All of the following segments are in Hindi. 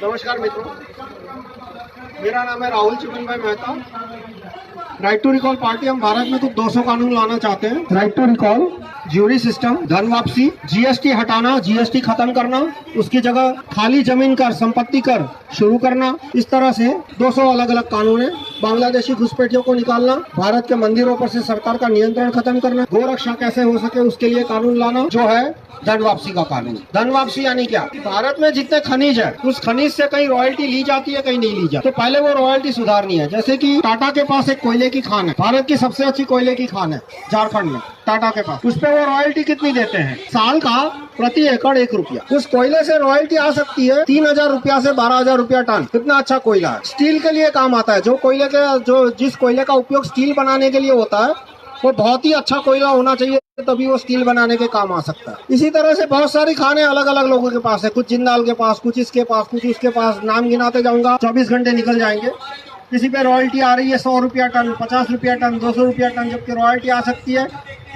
नमस्कार मित्रों, मेरा नाम है Rahul Chiman Bhai Mehta. Right to recall party हम भारत में कुछ 200 कानून लाना चाहते हैं। Right to recall, jury system, धन वापसी, जीएसटी हटाना, जीएसटी खत्म करना, उसकी जगह खाली जमीन कर, संपत्ति कर शुरू करना। इस तरह से 200 अलग अलग कानून है। बांग्लादेशी घुसपैठियों को निकालना, भारत के मंदिरों पर से सरकार का नियंत्रण खत्म करना, गोरक्षा कैसे हो सके उसके लिए कानून लाना, जो है धन वापसी का कानून। धन वापसी यानी क्या? भारत में जितने खनिज है उस खनिज से कहीं रॉयल्टी ली जाती है, कहीं नहीं ली जाती। तो पहले वो रॉयल्टी सुधारनी है। जैसे कि टाटा के पास एक कोयले की खान है, भारत की सबसे अच्छी कोयले की खान है झारखंड में, टाटा के पास। उस पे वो रॉयल्टी कितनी देते हैं? साल का प्रति एकड़ 1 रुपया। उस कोयले से रॉयल्टी आ सकती है 3000 रुपया से 12000 रुपया टन। कितना अच्छा कोयला है, स्टील के लिए काम आता है। जिस कोयले का उपयोग स्टील बनाने के लिए होता है वो बहुत ही अच्छा कोयला होना चाहिए, तभी वो स्टील बनाने के काम आ सकता है। इसी तरह से बहुत सारी खाने अलग अलग लोगों के पास है, कुछ जिंदाल के पास, कुछ इसके पास, कुछ उसके पास। नाम गिनाते जाऊंगा 24 घंटे निकल जाएंगे। किसी पे रॉयल्टी आ रही है 100 रुपया टन, 50 रुपया टन, 200 रुपया टन, जबकि रॉयल्टी आ सकती है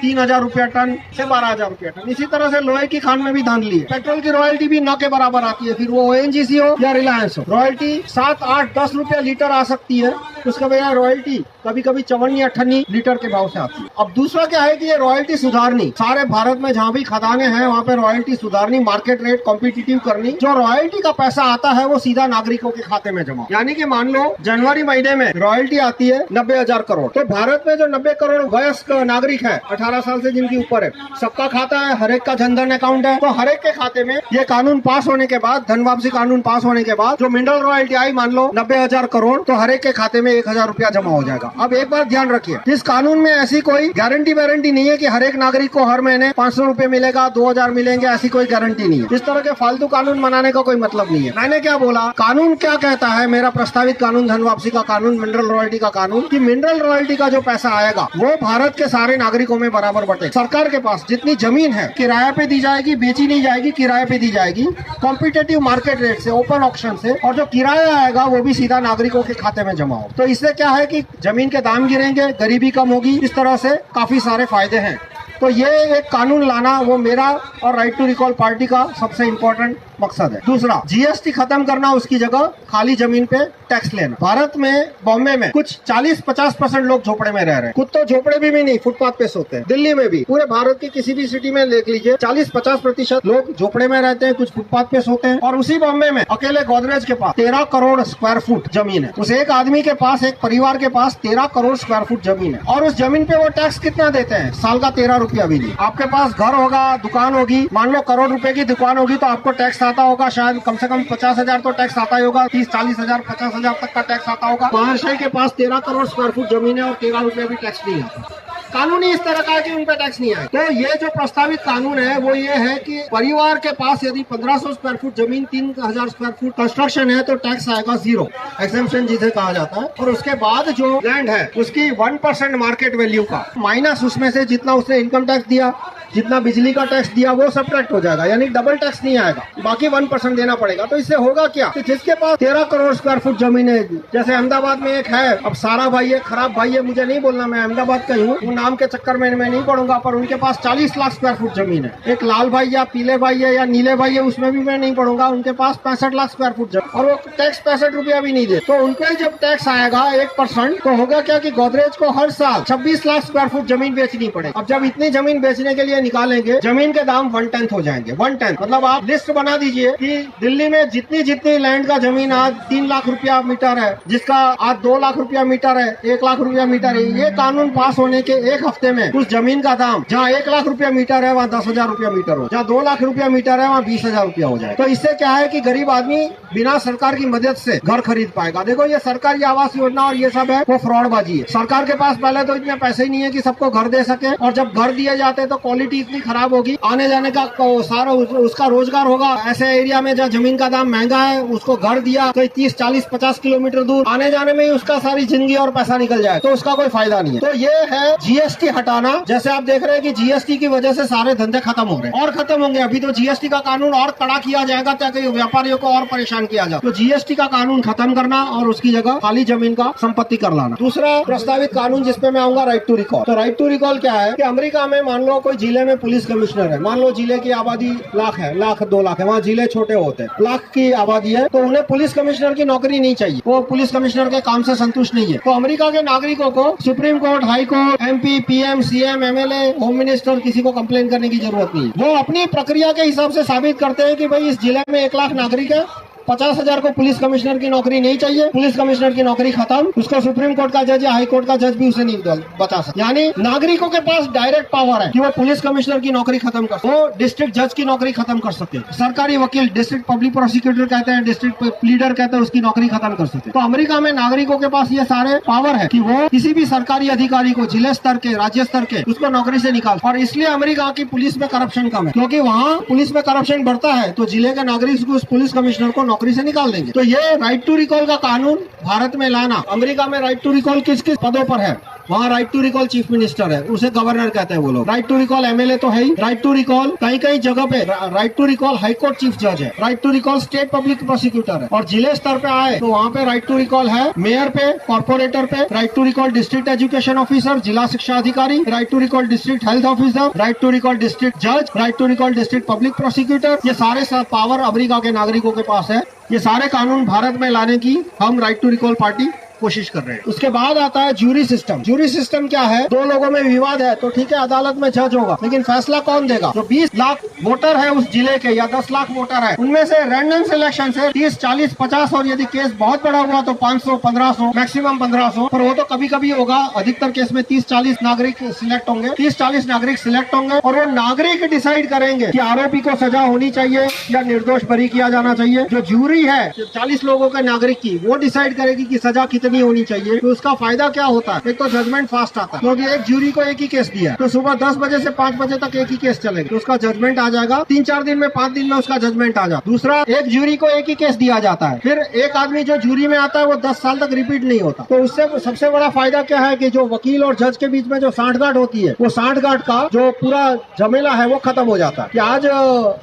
3000 रुपया टन से 12000 रुपया टन। इसी तरह से लोहे की खान में भी धांधली है। पेट्रोल की रॉयल्टी भी न के बराबर आती है, फिर वो ओएनजीसी हो या रिलायंस हो। रॉयल्टी 7, 8, 10 रुपया लीटर आ सकती है, उसके बजाय रॉयल्टी कभी कभी 54 या 58 लीटर के भाव से आती है। अब दूसरा क्या है कि ये रॉयल्टी सुधारनी, सारे भारत में जहाँ भी खदानें हैं वहाँ पे रॉयल्टी सुधारनी, मार्केट रेट कॉम्पिटिटिव करनी। जो रॉयल्टी का पैसा आता है वो सीधा नागरिकों के खाते में जमा। यानी कि मान लो जनवरी महीने में रॉयल्टी आती है 90,000 करोड़। तो भारत में जो 90 करोड़ वयस्क नागरिक है 18 साल से जिनकी ऊपर है, सबका खाता है, हर एक का जनधन अकाउंट है। तो हर एक के खाते में ये कानून पास होने के बाद, धन वापसी कानून पास होने के बाद, जो मिनरल रॉयल्टी आई मान लो 90,000 करोड़, तो हर एक के खाते में 1000 रुपया जमा हो जाएगा। अब एक बात ध्यान रखिए, इस कानून में ऐसी कोई गारंटी वारंटी नहीं है कि हर एक नागरिक को हर महीने 500 रुपए मिलेगा, 2000 मिलेंगे, ऐसी कोई गारंटी नहीं है। इस तरह के फालतू कानून बनाने का कोई मतलब नहीं है। मैंने क्या बोला, कानून क्या कहता है, मेरा प्रस्तावित कानून, धन वापसी का कानून, मिनरल रॉयल्टी का कानून, कि मिनरल रॉयल्टी का जो पैसा आएगा वो भारत के सारे नागरिकों में बराबर बटे। सरकार के पास जितनी जमीन है किराए पे दी जाएगी, बेची नहीं जाएगी, किराए पे दी जाएगी कॉम्पिटिटिव मार्केट रेट से, ओपन ऑक्शन से, और जो किराया आएगा वो भी सीधा नागरिकों के खाते में जमा हो। तो इससे क्या है कि जमीन के दाम गिरेंगे, गरीबी कम होगी। इस तरह से काफी सारे फायदे हैं। तो ये एक कानून लाना वो मेरा और राइट टू रिकॉल पार्टी का सबसे इम्पोर्टेंट मकसद है। दूसरा, जीएसटी खत्म करना, उसकी जगह खाली जमीन पे टैक्स लेना। भारत में, बॉम्बे में कुछ 40-50% लोग झोपड़े में रह रहे हैं। खुद तो झोपड़े भी नहीं, फुटपाथ पे सोते हैं। दिल्ली में भी, पूरे भारत की किसी भी सिटी में देख लीजिए 40-50% लोग झोपड़े में रहते हैं, कुछ फुटपाथ पे सोते हैं। और उसी बॉम्बे में अकेले गोदरेज के पास 13 करोड़ स्क्वायर फुट जमीन है। उस एक आदमी के पास, एक परिवार के पास 13 करोड़ स्क्वायर फुट जमीन है, और उस जमीन पे वो टैक्स कितना देते हैं? साल का 13 रुपया भी नहीं। आपके पास घर होगा, दुकान होगी, मान लो करोड़ रुपए की दुकान होगी, तो आपको टैक्स आता होगा शायद कम से कम 50,000 तो टैक्स आता ही होगा, 30-40,000, 50,000 तक का टैक्स आता होगा। महाशय के पास 13 करोड़ स्क्वायर फुट जमीन है और 13 रुपए भी टैक्स नहीं आता। कानून ही इस तरह का है कि उन पे टैक्स नहीं आए। तो ये जो प्रस्तावित कानून है वो ये है कि परिवार के पास यदि 1500 स्क्वायर फुट जमीन, 3000 स्क्वायर फुट कंस्ट्रक्शन है, तो टैक्स आएगा 0, एक्सेम्पशन जिसे कहा जाता है। और उसके बाद जो लैंड है उसकी 1% मार्केट वैल्यू का माइनस उसमें से जितना उसने इनकम टैक्स दिया, जितना बिजली का टैक्स दिया, वो सब्ट्रैक्ट हो जाएगा, यानी डबल टैक्स नहीं आएगा, बाकी 1% देना पड़ेगा। तो इससे होगा क्या कि जिसके पास 13 करोड़ स्क्वायर फुट जमीन है, जैसे अहमदाबाद में एक है, अब सारा भाई है, खराब भाई है, मुझे नहीं बोलना, मैं अहमदाबाद का ही हूँ, वो नाम के चक्कर में मैं नहीं पढ़ूंगा, पर उनके पास 40 लाख स्क्वायर फुट जमीन है। एक लाल भाई या पीले भाई है या नीले भाई है, उसमें भी मैं नहीं पढ़ूंगा, उनके पास 65 लाख स्क्वायर फुट जमीन, और वो टैक्स 65 रुपया भी नहीं दे। तो उनको जब टैक्स आएगा 1%, तो होगा क्या कि गोदरेज को हर साल 26 लाख स्क्वायर फुट जमीन बेचनी पड़ेगी। अब जब इतनी जमीन बेचने के लिए निकालेंगे, जमीन के दाम 1/10 हो जाएंगे। 1/10 मतलब आप लिस्ट बना दीजिए कि दिल्ली में जितनी लैंड का जमीन आज 3 लाख रुपया मीटर है, जिसका आज 2 लाख रुपया मीटर है, 1 लाख रुपया मीटर है, ये कानून पास होने के 1 हफ्ते में उस जमीन का दाम जहाँ 1 लाख रुपया मीटर है वहाँ 10,000 रुपया मीटर हो, जहाँ 2 लाख रुपया मीटर है वहाँ 20,000 रुपया हो जाए। तो इससे क्या है कि गरीब आदमी बिना सरकार की मदद से घर खरीद पाएगा। देखो ये सरकारी आवास योजना और ये सब है वो फ्रॉडबाजी है। सरकार के पास पहले तो इतने पैसे ही नहीं है कि सबको घर दे सके, और जब घर दिए जाते हैं तो क्वालिटी इतनी खराब होगी, आने जाने का सारा उसका रोजगार होगा। ऐसे एरिया में जहाँ जमीन का दाम महंगा है, उसको घर दिया तो 30, 40, 50 किलोमीटर दूर, आने जाने में ही उसका सारी जिंदगी और पैसा निकल जाए, तो उसका कोई फायदा नहीं है। तो ये है जीएसटी हटाना। जैसे आप देख रहे हैं कि जीएसटी की वजह से सारे धंधे खत्म हो रहे हैं और खत्म होंगे। अभी तो जीएसटी का कानून और कड़ा किया जाएगा ताकि व्यापारियों को और परेशान किया जाए। तो जीएसटी का कानून खत्म करना और उसकी जगह खाली जमीन का संपत्ति कर लाना। दूसरा प्रस्तावित कानून जिसपे मैं आऊंगा, राइट टू रिकॉल। तो राइट टू रिकॉल क्या है कि अमेरिका में मान लो कोई जिले में पुलिस कमिश्नर है, मान लो जिले की आबादी लाख है, लाख 2 लाख है, वहाँ जिले छोटे होते हैं, लाख की आबादी है, तो उन्हें पुलिस कमिश्नर की नौकरी नहीं चाहिए, वो पुलिस कमिश्नर के काम से संतुष्ट नहीं है। तो अमेरिका के नागरिकों को supreme court, high court, MP, PM, CM, MLA, home minister किसी को कंप्लेन करने की जरूरत नहीं है। वो अपनी प्रक्रिया के हिसाब से साबित करते हैं कि भाई इस जिले में 1 लाख नागरिक है, 50,000 को पुलिस कमिश्नर की नौकरी नहीं चाहिए, पुलिस कमिश्नर की नौकरी खत्म, उसको सुप्रीम कोर्ट का जज या हाई कोर्ट का जज भी उसे नहीं बता सकता। यानी नागरिकों के पास डायरेक्ट पावर है कि वो पुलिस कमिश्नर की नौकरी खत्म कर सकते, वो डिस्ट्रिक्ट जज की नौकरी खत्म कर सकते, सरकारी वकील, डिस्ट्रिक्ट पब्लिक प्रोसिक्यूटर कहते हैं, डिस्ट्रिक्ट प्लीडर कहते हैं, उसकी नौकरी खत्म कर सकते। तो अमेरिका में नागरिकों के पास ये सारे पावर है कि वो किसी भी सरकारी अधिकारी को जिले स्तर के, राज्य स्तर के, उसको नौकरी से निकाल। और इसलिए अमेरिका की पुलिस में करप्शन कम है, क्योंकि वहाँ पुलिस में करप्शन बढ़ता है तो जिले के नागरिक उस पुलिस कमिश्नर को नौकरी से निकाल देंगे। तो ये राइट टू रिकॉल का कानून भारत में लाना, अमेरिका में राइट टू रिकॉल किस किस पदों पर है? वहाँ right to recall chief minister है, उसे गवर्नर कहते हैं वो लोग। राइट टू रिकॉल MLA तो है ही, राइट टू रिकॉल कई कई जगह पे right to recall high court chief जज है, right to recall state public prosecutor है। और जिले स्तर पे आए तो वहाँ पे राइट टू रिकॉल है मेयर पे, कॉर्पोरेटर पे, right to recall district education officer, जिला शिक्षा अधिकारी, right to recall district health officer, right to recall district जज, right to recall district public prosecutor. ये सारे पावर अमेरिका के नागरिकों के पास है। ये सारे कानून भारत में लाने की हम राइट टू रिकॉल पार्टी कोशिश कर रहे हैं। उसके बाद आता है ज्यूरी सिस्टम। ज्यूरी सिस्टम क्या है? 2 लोगों में विवाद है तो ठीक है, अदालत में जज होगा, लेकिन फैसला कौन देगा? जो 20 लाख वोटर है उस जिले के या 10 लाख वोटर है, उनमें से रैंडम सिलेक्शन से 30, 40, 50 और यदि केस बहुत बड़ा हुआ तो 500, 1500, मैक्सिमम 1500, पर वो तो कभी कभी होगा। अधिकतर केस में 30-40 नागरिक सिलेक्ट होंगे, 30-40 नागरिक सिलेक्ट होंगे और वो नागरिक डिसाइड करेंगे कि आरोपी को सजा होनी चाहिए या निर्दोष बरी किया जाना चाहिए। जो ज्यूरी है 40 लोगों के नागरिक की, वो डिसाइड करेगी कि सजा कितनी होनी चाहिए। तो उसका फायदा क्या होता है? एक तो जजमेंट फास्ट आता है, क्योंकि एक ज्यूरी को एक ही केस दिया तो सुबह 10 बजे से 5 बजे तक एक ही केस चलेगा, तो उसका जजमेंट आ जाएगा 3-4 दिन में, 5 दिन में उसका जजमेंट आ जाता। दूसरा, एक ज्यूरी को एक ही केस दिया जाता है, फिर एक आदमी जो ज्यूरी में आता है वो 10 साल तक रिपीट नहीं होता। तो उससे सबसे बड़ा फायदा क्या है कि जो वकील और जज के बीच में जो सांठगांठ होती है, वो सांठगांठ का जो पूरा झमेला है वो खत्म हो जाता है। कि आज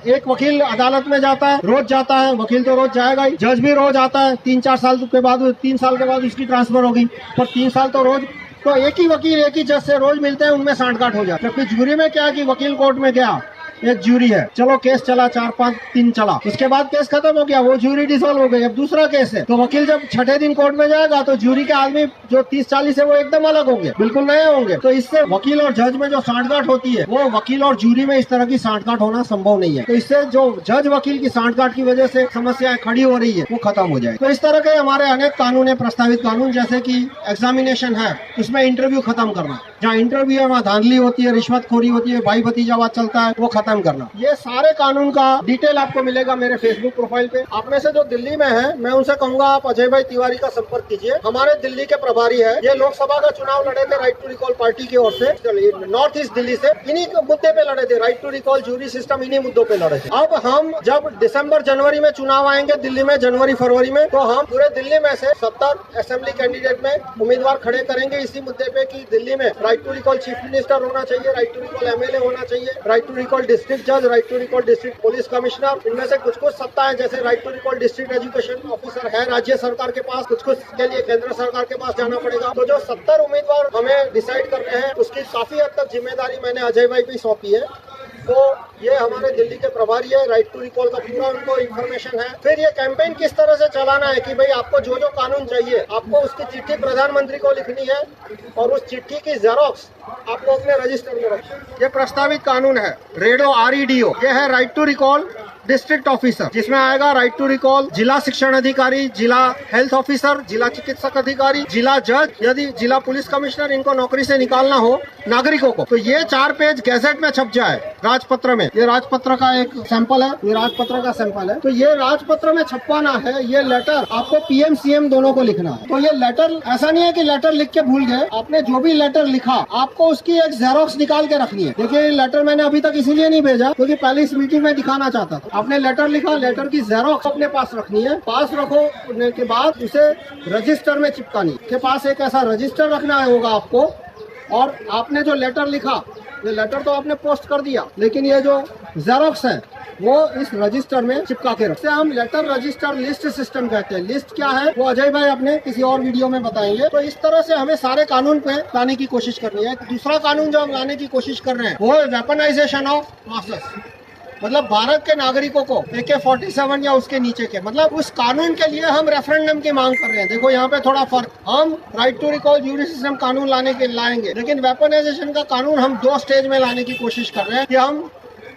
एक वकील अदालत में जाता है, रोज जाता है, वकील तो रोज जाएगा ही, जज भी रोज आता है, 3-4 साल के बाद, 3 साल के बाद उसकी ट्रांसफर होगी, पर 3 साल तो रोज, तो एक ही वकील एक ही जज से रोज मिलते हैं, उनमें सांठगांठ हो जाती है। जबकि ज्यूरी में क्या है कि वकील कोर्ट में गया, एक ज्यूरी है, चलो केस चला 4-5 दिन चला, उसके बाद केस खत्म हो गया, वो ज्यूरी डिसॉल्व हो गई, अब दूसरा केस है, तो वकील जब 6ठे दिन कोर्ट में जाएगा तो ज्यूरी के आदमी जो 30-40 है वो एकदम अलग होंगे, बिल्कुल नए होंगे। तो इससे वकील और जज में जो सांठगांठ होती है, वो वकील और ज्यूरी में इस तरह की सांठगांठ होना संभव नहीं है। तो इससे जो जज वकील की सांठगांठ की वजह से समस्याएं खड़ी हो रही है वो खत्म हो जाए। तो इस तरह के हमारे अनेक कानून है, प्रस्तावित कानून, जैसे की एग्जामिनेशन है, उसमें इंटरव्यू खत्म करना, जहाँ इंटरव्यू है वहाँ धांधली होती है, रिश्वतखोरी होती है, भाई भतीजावाद चलता है, वो खत्म करना। ये सारे कानून का डिटेल आपको मिलेगा मेरे फेसबुक प्रोफाइल पे। आप में से जो दिल्ली में है, मैं उनसे कहूंगा आप अजय भाई तिवारी का संपर्क कीजिए, हमारे दिल्ली के प्रभारी है। ये लोकसभा का चुनाव लड़े थे राइट टू रिकॉल पार्टी की ओर से, नॉर्थ ईस्ट दिल्ली से, इन्हीं मुद्दे पे लड़े थे, right to recall, jury system, इन्हीं मुद्दों पे लड़े थे। अब हम जब दिसंबर जनवरी में चुनाव आएंगे दिल्ली में, जनवरी फरवरी में, तो हम पूरे दिल्ली में से 70 असेंबली कैंडिडेट में उम्मीदवार खड़े करेंगे इसी मुद्दे पे कि दिल्ली में right to recall chief minister होना चाहिए, राइट टू रिकॉल MLA होना चाहिए, राइट टू रिकॉल डिस्ट्रिक्ट जज, right to recall district police commissioner. इनमें से कुछ कुछ सत्ता है, जैसे right to recall district education officer है राज्य सरकार के पास, कुछ कुछ के लिए केंद्र सरकार के पास जाना पड़ेगा। तो जो 70 उम्मीदवार हमें डिसाइड करने हैं, उसकी काफी हद तक जिम्मेदारी मैंने अजय भाई पे सौंपी है। तो ये हमारे दिल्ली के प्रभारी है, राइट टू रिकॉल का पूरा उनको इन्फॉर्मेशन है। फिर ये कैंपेन किस तरह से चलाना है कि भाई आपको जो जो कानून चाहिए, आपको उसकी चिट्ठी प्रधानमंत्री को लिखनी है और उस चिट्ठी की जेरोक्स आपको अपने रजिस्टर में रखनी। ये प्रस्तावित कानून है रेडो REDO, ये है right to recall district officer, जिसमें आएगा राइट टू रिकॉल जिला शिक्षण अधिकारी, जिला हेल्थ ऑफिसर, जिला चिकित्सक अधिकारी, जिला जज, यदि जिला पुलिस कमिश्नर, इनको नौकरी से निकालना हो नागरिकों को, तो ये 4 पेज गैजेट में छप जाए राजपत्र में। ये राजपत्र का एक सैंपल है, ये राजपत्र का सैंपल है। तो ये राजपत्र में छपवाना है, ये लेटर आपको PM CM दोनों को लिखना है। तो ये लेटर ऐसा नहीं है कि लेटर लिख के भूल गए, आपने जो भी लेटर लिखा आपको उसकी एक जेरोक्स निकाल के रखनी है। देखिए लेटर मैंने अभी तक इसीलिए नहीं भेजा क्योंकि पहली इस मीटिंग में दिखाना चाहता था। आपने लेटर लिखा, लेटर की जेरोक्स अपने पास रखनी है, पास रखने के बाद उसे रजिस्टर में चिपकानी के पास एक ऐसा रजिस्टर रखना होगा आपको, और आपने जो लेटर लिखा ये लेटर तो आपने पोस्ट कर दिया, लेकिन ये जो जेरोक्स है वो इस रजिस्टर में चिपका के रखते हैं। हम लेटर रजिस्टर लिस्ट सिस्टम कहते हैं। लिस्ट क्या है वो अजय भाई अपने किसी और वीडियो में बताएंगे। तो इस तरह से हमें सारे कानून पे लाने की कोशिश करनी है। दूसरा कानून जो हम लाने की कोशिश कर रहे हैं वो है वेपनाइजेशन ऑफ मासस, मतलब भारत के नागरिकों को AK-47 या उसके नीचे के, मतलब उस कानून के लिए हम रेफरेंडम की मांग कर रहे हैं। देखो यहाँ पे थोड़ा फर्क, हम right to recall jury system कानून लाएंगे, लेकिन वेपनाइजेशन का कानून हम 2 स्टेज में लाने की कोशिश कर रहे हैं कि हम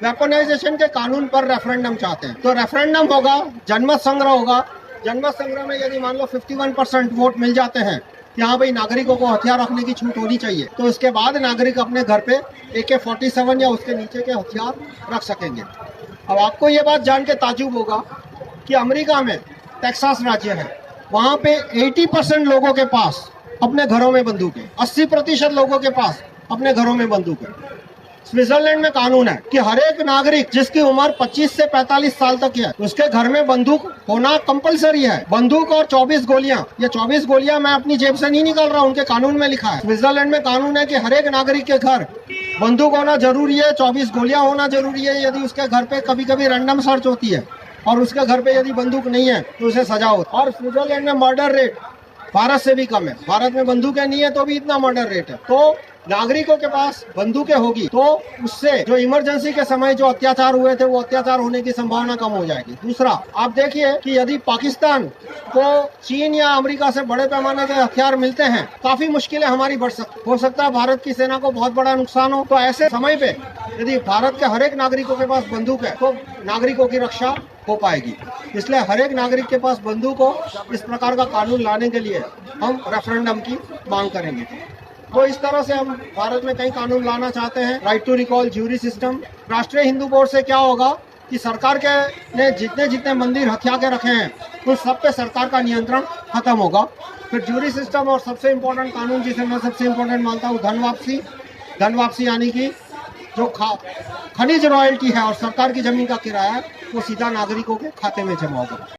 वेपनाइजेशन के कानून पर रेफरेंडम चाहते हैं। तो रेफरेंडम होगा, जनमत संग्रह होगा। जनमत संग्रह में यदि मान लो 51% वोट मिल जाते हैं, यहाँ भाई नागरिकों को हथियार रखने की छूट होनी चाहिए, तो इसके बाद नागरिक अपने घर पे AK-47 या उसके नीचे के हथियार रख सकेंगे। अब आपको ये बात जान के ताज्जुब होगा कि अमेरिका में टेक्सास राज्य है, वहाँ पे 80% लोगों के पास अपने घरों में बंदूक है, 80% लोगों के पास अपने घरों में बंदूक है। स्विट्जरलैंड में कानून है कि हर एक नागरिक जिसकी उम्र 25 से 45 साल तक है उसके घर में बंदूक होना कंपलसरी है। बंदूक और 24 गोलियां, ये 24 गोलियां मैं अपनी जेब से नहीं निकाल रहा हूं, उनके कानून में लिखा है। स्विट्जरलैंड में कानून है कि हर एक नागरिक के घर बंदूक होना जरूरी है, 24 गोलियां होना जरूरी है। यदि उसके घर पे कभी कभी रैंडम सर्च होती है और उसके घर पे यदि बंदूक नहीं है तो उसे सजा होती है। और स्विट्जरलैंड में मर्डर रेट भारत से भी कम है। भारत में बंदूकें नहीं है तो भी इतना मर्डर रेट है। तो नागरिकों के पास बंदूकें होगी तो उससे जो इमरजेंसी के समय जो अत्याचार हुए थे वो अत्याचार होने की संभावना कम हो जाएगी। दूसरा, आप देखिए कि यदि पाकिस्तान को चीन या अमेरिका से बड़े पैमाने के हथियार मिलते हैं, काफी मुश्किलें हमारी बढ़ सकती, हो सकता है भारत की सेना को बहुत बड़ा नुकसान हो। तो ऐसे समय पे यदि भारत के हर एक नागरिकों के पास बंदूक है तो नागरिकों की रक्षा हो पाएगी। इसलिए हर एक नागरिक के पास बंदूक हो, इस प्रकार का कानून लाने के लिए हम रेफरेंडम की मांग करेंगे। तो इस तरह से हम भारत में कई कानून लाना चाहते हैं। Right to recall, jury system. Rashtriya Hindu board से क्या होगा कि सरकार के ने जितने मंदिर हथिया के रखे हैं उन सब पे सरकार का नियंत्रण खत्म होगा। फिर ज्यूरी सिस्टम और सबसे इम्पोर्टेंट कानून जिसे मैं सबसे इम्पोर्टेंट मानता हूँ, धन वापसी यानी कि जो खनिज रॉयल्टी है और सरकार की जमीन का किराया वो सीधा नागरिकों के खाते में जमा होगा।